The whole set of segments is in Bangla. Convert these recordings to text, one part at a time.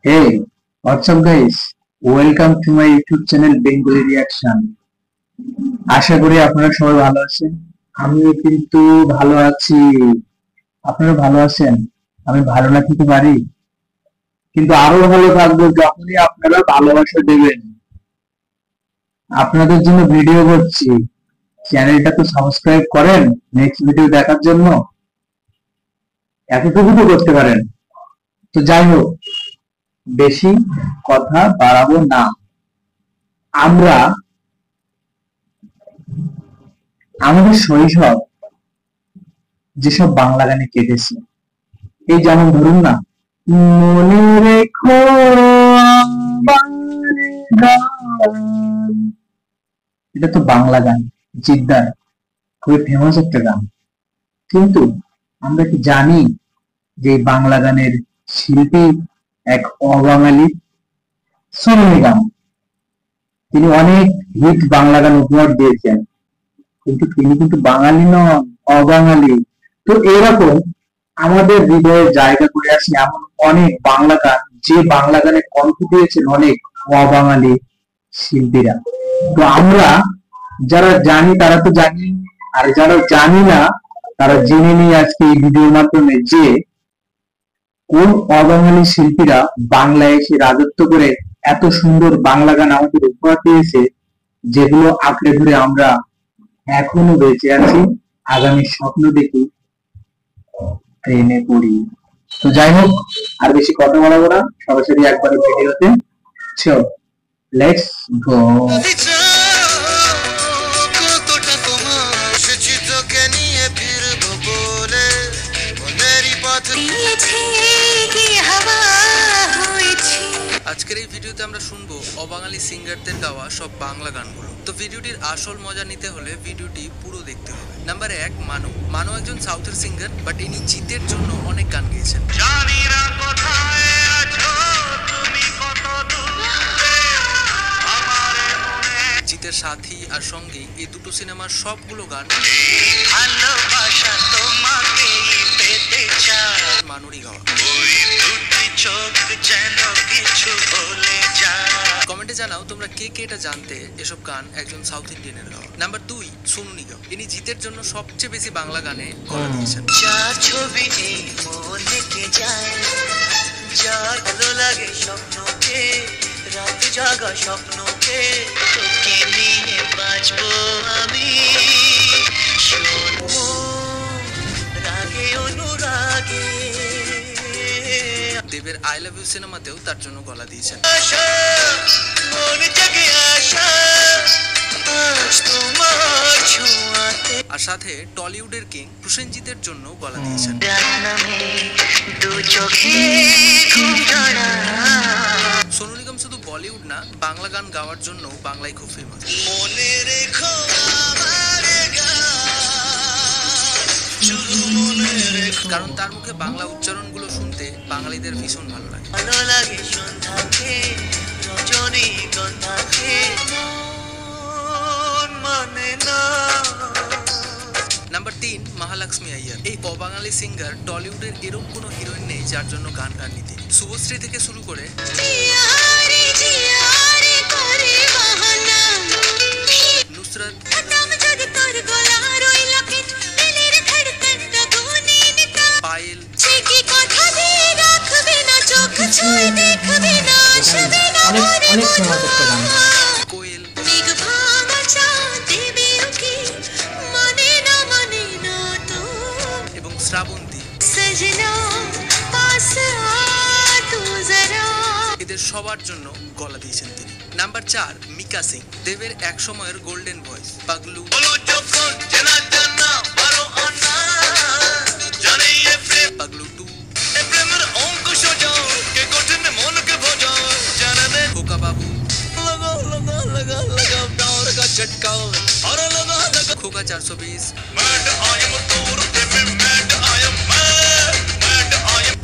Hey, what's up guys? Welcome to my YouTube channel Bengali Reaction. আশা করি আপনারা সবাই ভালো আছেন। আমি কিন্তু ভালো আছি। আপনারা ভালো আছেন? আমি ভালো না থাকতে পারি, কিন্তু আরো ভালো থাকবো যখনই আপনারা ভালোবাসা দেবেন। আপনাদের জন্য ভিডিও করছি, চ্যানেলটা তো সাবস্ক্রাইব করেন নেক্সট ভিডিও দেখার জন্য। এতটুকু তো করতে পারেন। তো যাই হোক, বেশি কথা বাড়াবো না। আমরা আমাদের শৈশব যেসব বাংলা গানে কেটেছে, এই যেমন ধরুন না, মনে রেখো আমার গান, এটা তো বাংলা গান, জিদ্দার খুবই ফেমাস একটা গান। কিন্তু আমরা কি জানি যে এই বাংলা গানের শিল্পী এক অবাঙালি, সোনু নিগম। তিনি অনেক হিট বাংলা গান উপহার দিয়েছেন, কিন্তু তিনি কিন্তু বাঙালি নন, অবাঙালি। তো এরকম আমাদের হৃদয়ে জায়গা করে আছে এমন অনেক বাংলা গান, যে বাংলা গানে কণ্ঠ দিয়েছেন অনেক অবাঙালি শিল্পীরা। তো আমরা যারা জানি তারা তো জানি, আর যারা জানি না তারা জেনে নিই আজকে এই ভিডিওর মাধ্যমে যে কোন অবাঙালি শিল্পীরা বাংলায় এসে রাজত্ব করে এত সুন্দর বাংলা গান আমাদের উপহার দিয়েছে, যেগুলো আঁকড়ে ধরে আমরা এখনো বেঁচে আছি, আগামী স্বপ্ন দেখি, ট্রেনে পড়ি। তো যাই হোক, আর বেশি কথা বলাবো না, সরাসরি একবারে ভিডিওতে চল, লেটস গো। আজকের এই ভিডিওতে আমরা শুনবো অবাঙালি সিঙ্গারদের গাওয়া সব বাংলা গানগুলো। তো ভিডিওটির আসল মজা নিতে হলে ভিডিওটি পুরো দেখতে হবে। নাম্বার 1, মানু। মানু একজন সাউথের সিঙ্গার, বাট ইনি জিতের জন্য অনেক গান গেয়েছেন। জিতের সাথী আর সঙ্গী এই দুটো সিনেমার সবগুলো গান মানুরই গাওয়া। কমেন্টে জানাও তোমরা কে কে এটা জানতে এসব গান একজন সাউথ ইন্ডিয়ানের গাওয়া। নাম্বার 2, সোনু নিগম। ইনি জিতের জন্য সবচেয়ে বেশি বাংলা গানে গলা দিয়েছেন। রাত জাগা স্বপ্নকে তোকে নিয়ে বাঁচবো আমি, রাগে অনুরাগে। দেবের আই লাভ ইউ সিনেমাতেও তার জন্য গলা দিয়েছেন। আর সাথে টলিউডের কিং প্রসেনজিতের জন্য গলা দিয়েছেন। সোনু নিগম শুধু বলিউড না, বাংলা গান গাওয়ার জন্য বাংলায় খুব ফেমাস। মনে রেখো কারণ তার মুখে বাংলা উচ্চারণগুলো শুনতে বাঙালিদের ভীষণ ভালো লাগে। নাম্বার 3, মহালক্ষ্মী আইয়ার। এই অবাঙালি সিঙ্গার টলিউডের এরকম কোনো হিরোইন নেই যার জন্য গান গাননি তিনি। শুভশ্রী থেকে শুরু করে নুসরাত, পায়েল, কোয়েল এবং শ্রাবন্তী, এদের সবার জন্য গলা দিয়েছেন তিনি। নাম্বার 4, মিকা সিং। দেবের এক সময়ের গোল্ডেন ভয়েস। পাগলু, পাগলু 2, খোকা বাবু, খোকা 420,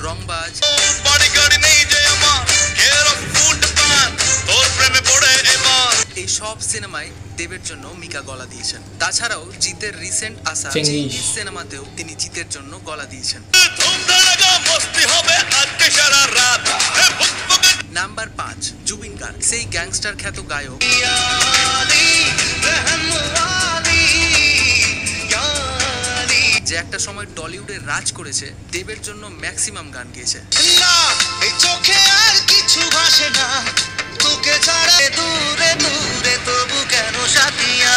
রংবাজ। এই সব সিনেমায় দেবের জন্য মিকা গলা দিয়েছেন। তাছাড়াও জিতের রিসেন্ট আসা চেঙ্গিস সিনেমাতেও তিনি জিতের জন্য গলা দিয়েছেন। সেই গ্যাংস্টার খ্যাত গায়ক যে একটা সময় টলিউডে রাজ করেছে, দেবের জন্য ম্যাক্সিমাম গান গেয়েছে। চোখে আর কিছু ভাসে না, তোকে ছাড়া দূরে দূরে তবু কেন সাথিয়া,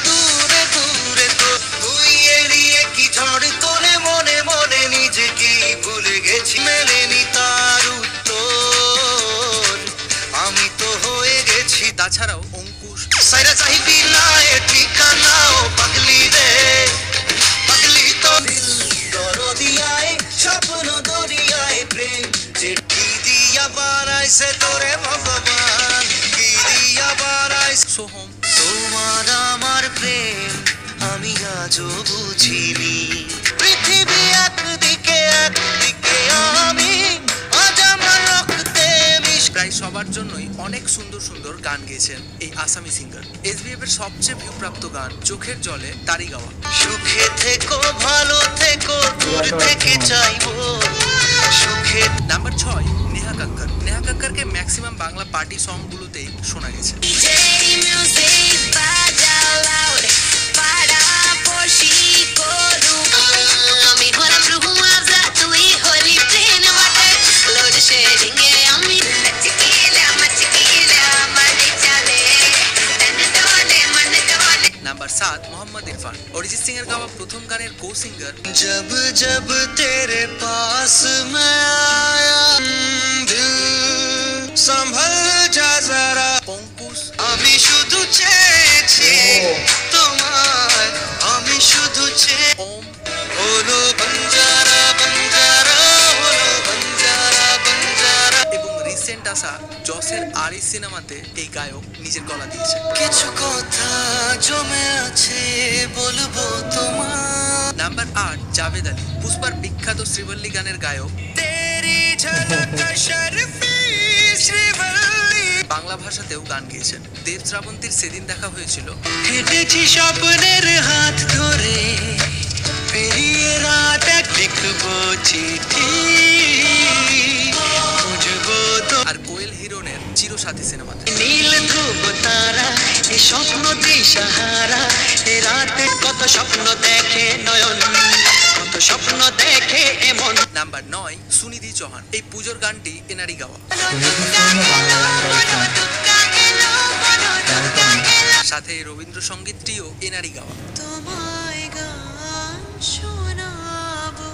দূরে দূরে তো তুই এড়িয়ে কি ঝড় তোলে মনে মনে নিজেকে ভুলে গেছি, মেলেনি তার উত্তর, আমি তো হয়ে গেছি। তাছাড়াও অঙ্কুশ, সাইরা চাহিবি না এ ঠিকানাও পাগলি রে, পাগলি তো দিল দরদিয়ায় স্বপ্ন দরিয়ায় প্রেম, যে কি দিয়া বানাইছে তোরে ভগবান, কি দিয়া বানাইছে সোহম, তোমার আমার প্রেম আমি আজও বুঝিনি, পৃথিবী একদিকে একদিকে আমি, আজ আমার রক্তে মিশ। প্রায় সবার জন্যই অনেক সুন্দর সুন্দর গান গেয়েছেন এই আসামি সিঙ্গার। এসবিএফ এর সবচেয়ে ভিউপ্রাপ্ত গান চোখের জলে তারই গাওয়া। সুখে থেকো ভালো থেকো দূর থেকে চাইবো সুখে। নাম্বার 6 নেহা কাক্কর। নেহা কাক্করকে ম্যাক্সিমাম বাংলা পার্টি সং গুলোতেই শোনা গেছে। নাম্বার 7 মোহাম্মদ ইরফান। অরিজিৎ সিং এর গাওয়া প্রথম গানের কো সিঙ্গার। जब जब तेरे पास मैं आया दिल संभल जा जरा, অঙ্কুশ, আমি শুধু চেয়েছি তোমায়, আমি শুধু চেয়ে ওম, হলো বঞ্জারা বঞ্জারা, হলো বঞ্জারা বঞ্জারা। এবং রিসেন্ট আসা জসের আরি সিনেমাতে এই গায়ক নিজের গলা দিয়েছে। কিছু কথা জমে আছে বলবো তোমার। নাম্বার 8 জাভেদ আলী। পুষ্পার বিখ্যাত শ্রীবল্লী গানের গায়ক। তেরি ঝলক শরফি শ্রীবল্লী। বাংলা ভাষাতেও গান গেয়েছেন। দেব শ্রাবন্তীর সেদিন দেখা হয়েছিল। হেঁটেছি স্বপ্নের হাত ধরে, পেরিয়ে রাত এক লিখবো চিঠি, খুঁজবো তো আর কোয়েল হিরনের চিরসাথী সিনেমাতে। নীল ধ্রুব তারা, এ স্বপ্ন দিশাহারা, এ রাতে কত স্বপ্ন দেখে নয়ন, কত স্বপ্ন দেখে এমন। নাম্বার 9 সুনিধি চৌহান। এই পুজোর গানটি এনারই গাওয়া। সাথে এই রবীন্দ্রসঙ্গীতটিও এনারই গাওয়া। তোমায় গান শোনাবো।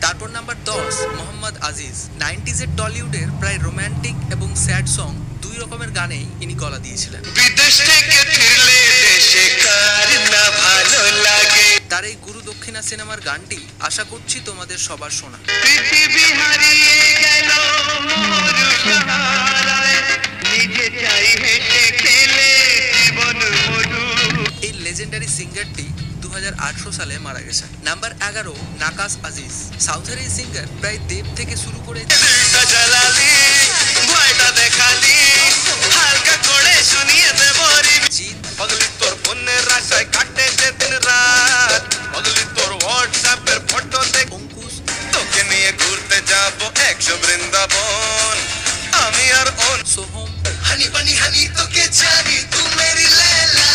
তারপর নাম্বার 10 মোহাম্মদ আজিজ। 90s এর টলিউডের প্রায় রোমান্টিক এবং স্যাড সং দুই রকমের গানেই ইনি গলা দিয়েছিলেন। বিদেশ থেকে ফিরলে দেশে কার না ভালো লাগে, তার এই গুরু দক্ষিণা সিনেমার গানটি আশা করছি তোমাদের সবার শোনা। পৃথিবী হারিয়ে গেল মোর সাহারায়, নিজে চাই হেঁটে খেলে জীবন মধু। এই লেজেন্ডারি সিঙ্গারটি 2018 সালে মারা গেছে। নাম্বার 11 নাকাস আজিজ। সাউথের এই সিঙ্গার প্রায় দেব থেকে শুরু করে দিলটা জ্বালালি, ভয়টা দেখালি, হালকা করে শুনিয়ে দেব রে জিৎ, পাগলি তোর ফোনের আশায় কাটে যে দিন রাত, পাগলি তোর হোয়াটসঅ্যাপের ফটো দেখ, অঙ্কুশ, তোকে নিয়ে ঘুরতে যাবো 100 বৃন্দাবন, আমি আর ওন সোহম, হানি বানি হানি তোকে জানি তু মেরি লেলা।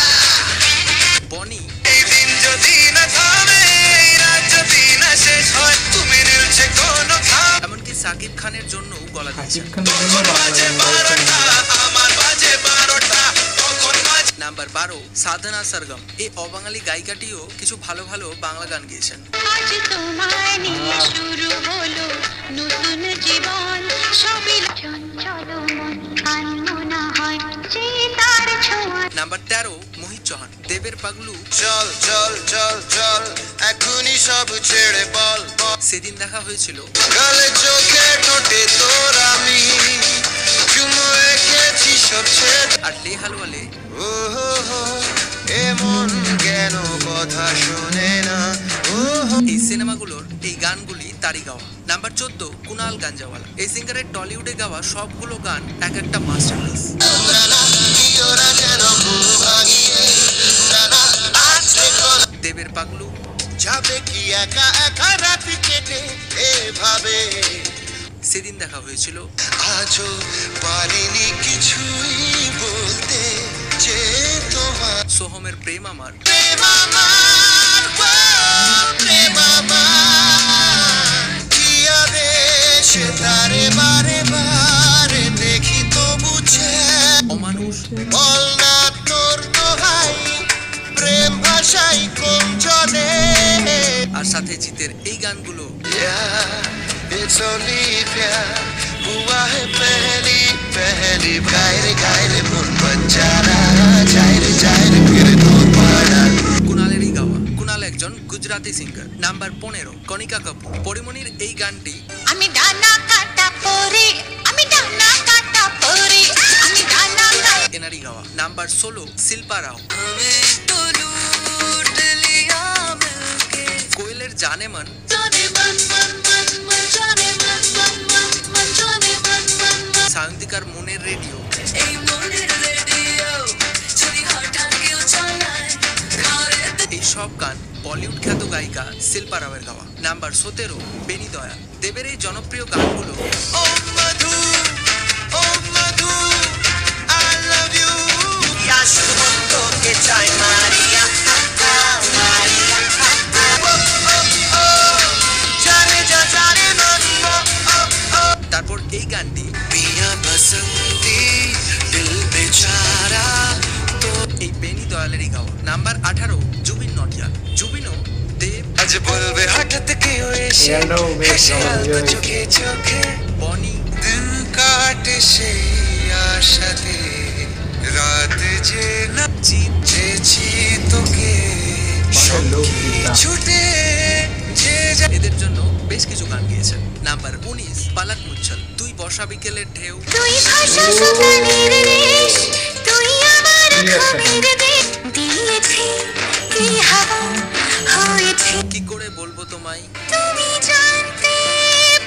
বনি, এই দিন যদি না থামে, এই রাত যদি না শেষ হয়, তুমি নিলছে কোনো খাম। এমনকি সাকিব খানের জন্য গলা দিয়েছে। তখন বাজে 12টা, আমার বাজে 12টা, তখন বাজে। নাম্বার 12 সাধনা সরগম। এই অবাঙালি গায়িকাটিও কিছু ভালো ভালো বাংলা গান গেয়েছেন। আজ তোমায় নিয়ে শুরু হলো নতুন জীবন, সবই চঞ্চল মন আনমনা হয় যে তার ছোঁয়া। নাম্বার 13 মোহিত চৌহান। দেবের পাগলু, চল চল চল চল এখনই সব ছেড়ে বল, সেদিন দেখা হয়েছিল, গালে চোখে ঠোঁটে তোর আমি চুমু এঁকেছি সব ছেড়ে। আর লে হালওয়ালে, ও হো হো, এমন কেন কথা শোনে না, ও হো। এই সিনেমাগুলোর এই গানগুলি তারই গাওয়া। নাম্বার 14 কুনাল গাঞ্জাওয়ালা। এই সিঙ্গারের টলিউডে গাওয়া সবগুলো গান এক একটা মাস্টারপিস। দেবের পাগলু, যাবে কি একা একা রাত কেটে এভাবে। সেদিন দেখা হয়েছিল। আজও পারিনি কিছুই বলতে যে তোমার সোহমের প্রেম আমার, প্রেম আমার, ও প্রেম আমার, কি আদেশ তারে বারে বারে দেখি তো বুঝে অমানুষ, বল না তোর দোহাই প্রেম ভাষাই কোন জনে। আর সাথে জিতের এই গানগুলো It's only प्यार हुआ है पहली पहली गाय रे मन बंजारा जाए रे फिर दूध पड़ा। কুনালেরই গাওয়া। কুনাল একজন গুজরাটি সিঙ্গার। নাম্বার 15 কণিকা কাপুর। পরিমণির এই গানটি আমি ডানা কাটা পরে, আমি ডানা কাটা পরে, আমি ডানা কাটা এনারই গাওয়া। নাম্বার 16 শিল্পা রাও। তো লুট লিয়া মিলকে কোয়েলের জানে মন। জানে মন মন মন মন জানে মন মন মন মন জানে মন মন মন সায়ন্তিকার মনের রেডিও। এই মনের রেডিও যদি হঠাৎ কেউ চালায় ঘরে এই সব গান বলিউড খ্যাত গায়িকা শিল্পা রাওয়ের গাওয়া। নাম্বার 17 বেনি দয়া। দেবের এই জনপ্রিয় গানগুলো ओ मधु I love you याशु बंदो के चाय मारिया मारिया जाने मन তারপর এই গানটি पिया बसंती दिल बेचारा तो এই বেনি দয়ালেরই গাওয়া। নাম্বার 18 জুবিন নটিয়াল। জুবিনও দেব, आज बोलबे हठाৎ কেউ এসে হেসে আলতো চোখে চোখে বনি, দিন কাটে সেই আশাতে রাত যে না চেয়েছি তোকে সঙ্গী ছুটে যে এদের জন্য বেশ কিছু গান গেয়েছেন। নাম্বার 19 পালাক মুচ্ছল। তুই বর্ষা বিকেলের ঢেউ। তুই ভাষা সুগানের রেশ, তুই আমার খামের দেশ দিয়েছি কি হাওয়া হয়েছে কি করে বলবো তোমায়। তুমি জানতে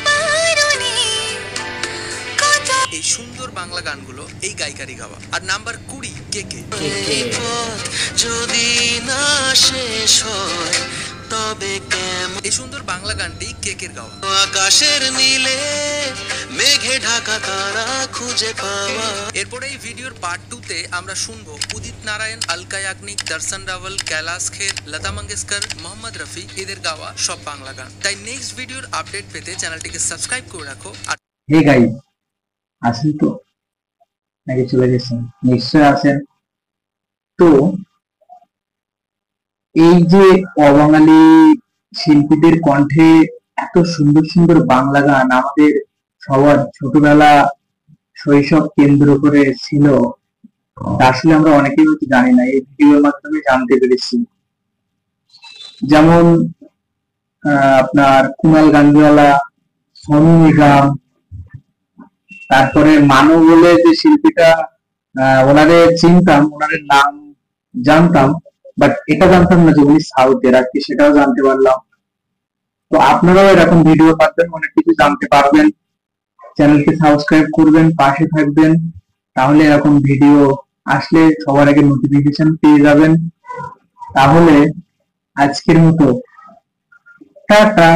পারোনি কত এই সুন্দর বাংলা গানগুলো এই গায়িকারই গাওয়া। আর নাম্বার 20 কেকে। এই পথ যদি না শেষ হয় তবে কেমন এই সুন্দর বাংলা গানটি কেকের গাওয়া। আকাশের নীলে মেঘে ঢাকা তারা খুঁজে পাওয়া। এরপরে এই ভিডিওর পার্ট 2 তে আমরা শুনবো উদিত নারায়ণ, আলকা ইয়াগনিক, দর্শন রাওয়াল, कैलाश खेर, লতা মঙ্গেশকর, মোহাম্মদ রফি এদের গাওয়া সব বাংলা গান। তাই নেক্সট ভিডিওর আপডেট পেতে চ্যানেলটিকে সাবস্ক্রাইব করে রাখো। আর হে গাইস, আছেন তো নাকি চলে গেছেন? নিশ্চয় আছেন। তো এই যে অবাঙালি শিল্পীদের কণ্ঠে এত সুন্দর সুন্দর বাংলা গান আমাদের সবার ছোটবেলা শৈশব কেন্দ্র করে ছিল, তা আসলে আমরা অনেকেই হয়তো জানি না, এই ভিডিওর মাধ্যমে জানতে পেরেছি। যেমন আপনার কুনাল গাঞ্জওয়ালা, সোনু নিগম, তারপরে মানু বলে যে শিল্পীটা, ওনাদের চিনতাম, ওনাদের নাম জানতাম, বাট এটা জানতাম না যে উনি সাউথের, আর কি সেটাও জানতে পারলাম। তো আপনারাও এরকম ভিডিও পাবেন, অনেক কিছু জানতে পারবেন। চ্যানেলকে সাবস্ক্রাইব করবেন, পাশে থাকবেন, তাহলে এরকম ভিডিও আসলে সবার আগে নোটিফিকেশন পেয়ে যাবেন। তাহলে আজকের মতো টাটা।